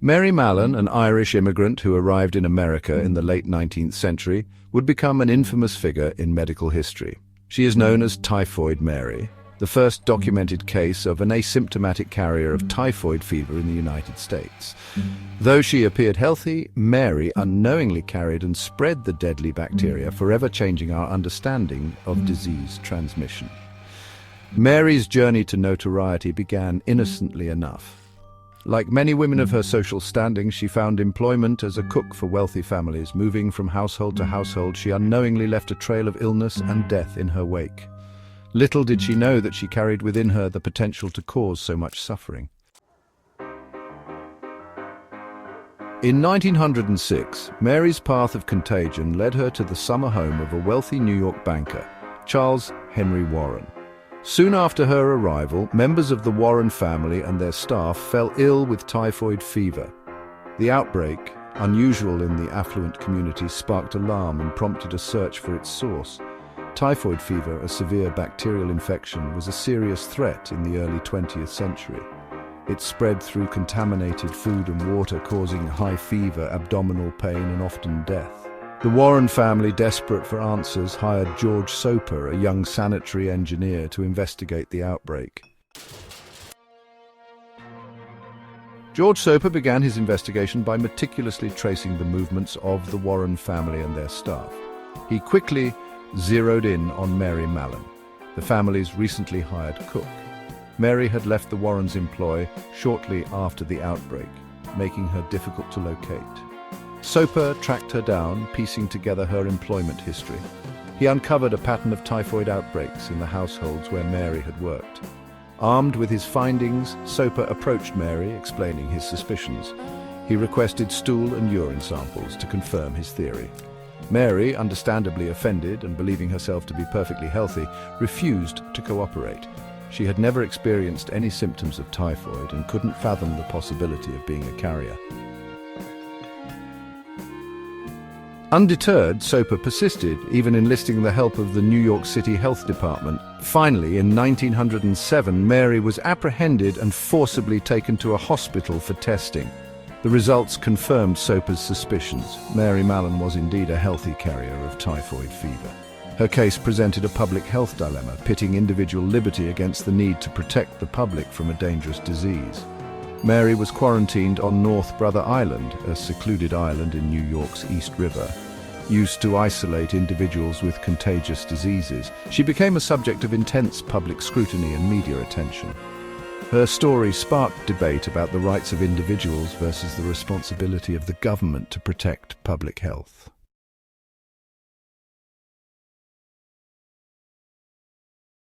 Mary Mallon, an Irish immigrant who arrived in America in the late 19th century, would become an infamous figure in medical history. She is known as Typhoid Mary, the first documented case of an asymptomatic carrier of typhoid fever in the United States. Though she appeared healthy, Mary unknowingly carried and spread the deadly bacteria, forever changing our understanding of disease transmission. Mary's journey to notoriety began innocently enough. Like many women of her social standing, she found employment as a cook for wealthy families. Moving from household to household, she unknowingly left a trail of illness and death in her wake. Little did she know that she carried within her the potential to cause so much suffering. In 1906, Mary's path of contagion led her to the summer home of a wealthy New York banker, Charles Henry Warren. Soon after her arrival, members of the Warren family and their staff fell ill with typhoid fever. The outbreak, unusual in the affluent community, sparked alarm and prompted a search for its source. Typhoid fever, a severe bacterial infection, was a serious threat in the early 20th century. It spread through contaminated food and water, causing high fever, abdominal pain, and often death. The Warren family, desperate for answers, hired George Soper, a young sanitary engineer, to investigate the outbreak. George Soper began his investigation by meticulously tracing the movements of the Warren family and their staff. He quickly zeroed in on Mary Mallon, the family's recently hired cook. Mary had left the Warrens' employ shortly after the outbreak, making her difficult to locate. Soper tracked her down, piecing together her employment history. He uncovered a pattern of typhoid outbreaks in the households where Mary had worked. Armed with his findings, Soper approached Mary, explaining his suspicions. He requested stool and urine samples to confirm his theory. Mary, understandably offended and believing herself to be perfectly healthy, refused to cooperate. She had never experienced any symptoms of typhoid and couldn't fathom the possibility of being a carrier. Undeterred, Soper persisted, even enlisting the help of the New York City Health Department. Finally, in 1907, Mary was apprehended and forcibly taken to a hospital for testing. The results confirmed Soper's suspicions. Mary Mallon was indeed a healthy carrier of typhoid fever. Her case presented a public health dilemma, pitting individual liberty against the need to protect the public from a dangerous disease. Mary was quarantined on North Brother Island, a secluded island in New York's East River, used to isolate individuals with contagious diseases. She became a subject of intense public scrutiny and media attention. Her story sparked debate about the rights of individuals versus the responsibility of the government to protect public health.